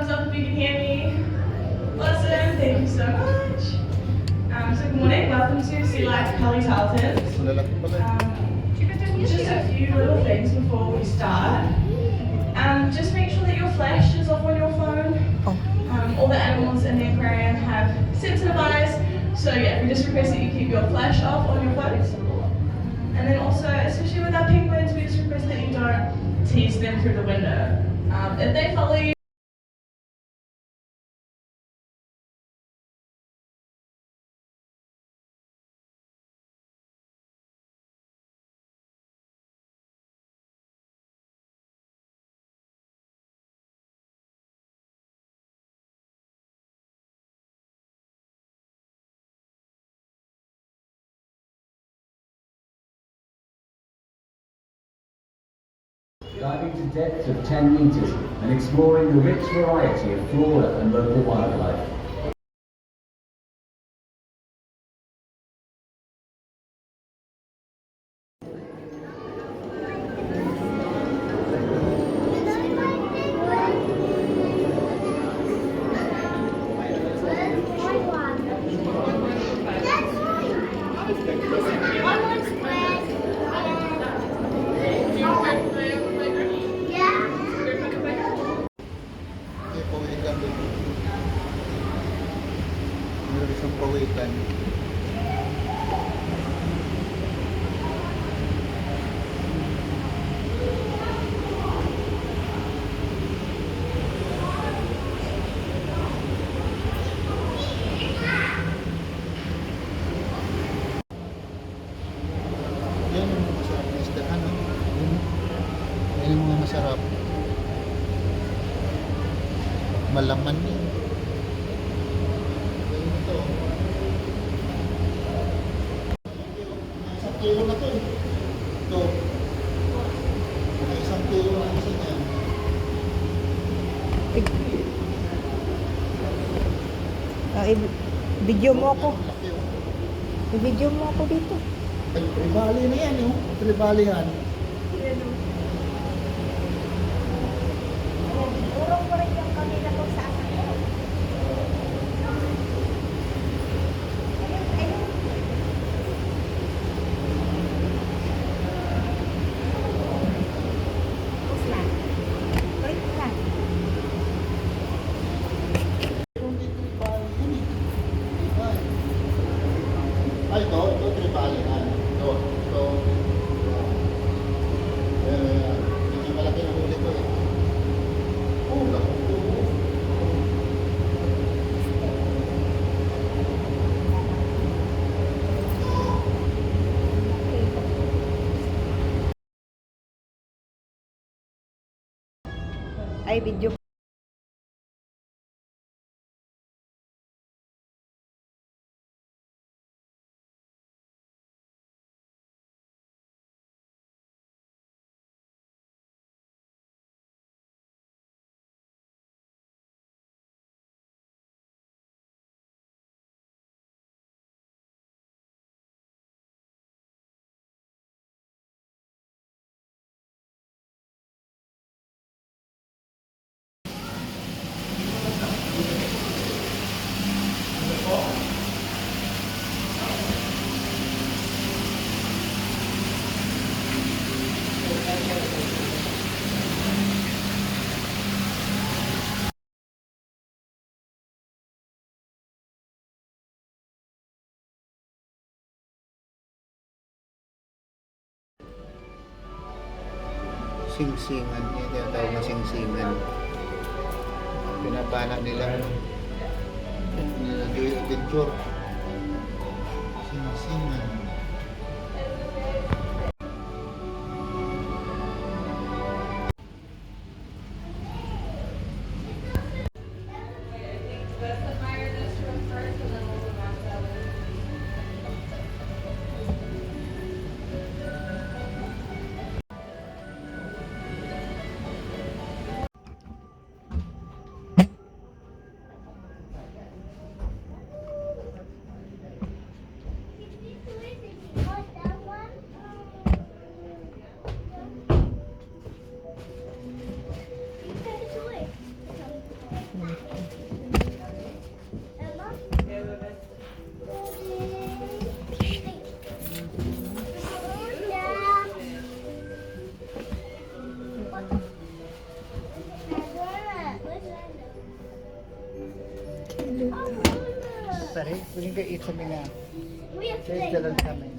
thumbs up if you can hear me. Awesome, thank you so much. So good morning, welcome to Sea Life Cully Tarleton. Just a few little things before we start. Just make sure that your flash is off on your phone. All the animals in the aquarium have sensitive eyes, so yeah, we just request that you keep your flash off on your phones. And then also, especially with our penguins, we just request that you don't tease them through the window. If they follow you, diving to depths of 10 meters and exploring the rich variety of flora and local wildlife. Pawikan. Yan yung masarap na isdahan, no? Yan yung mga masarap. Malaman yan. Kilo na to eh. Ito. May 1 kilo na isa niyan. Video mo ako. Laki, oh. I-video mo ako dito. Ay, tribali na yan, oh. Tribali yan. Urong ko rin yung kanila kung saan. Ay, ito tribali na. Ito. Hindi malaki ang huli ko eh. Oh, laki ito. Ay, video. Singsingan. Yan yung tawag na singsingan. Pinapala nila. Nila Joy Adventure. Singsingan. Pare, kuning ka eat sa mga. Kuya, Sa jalan sa amin.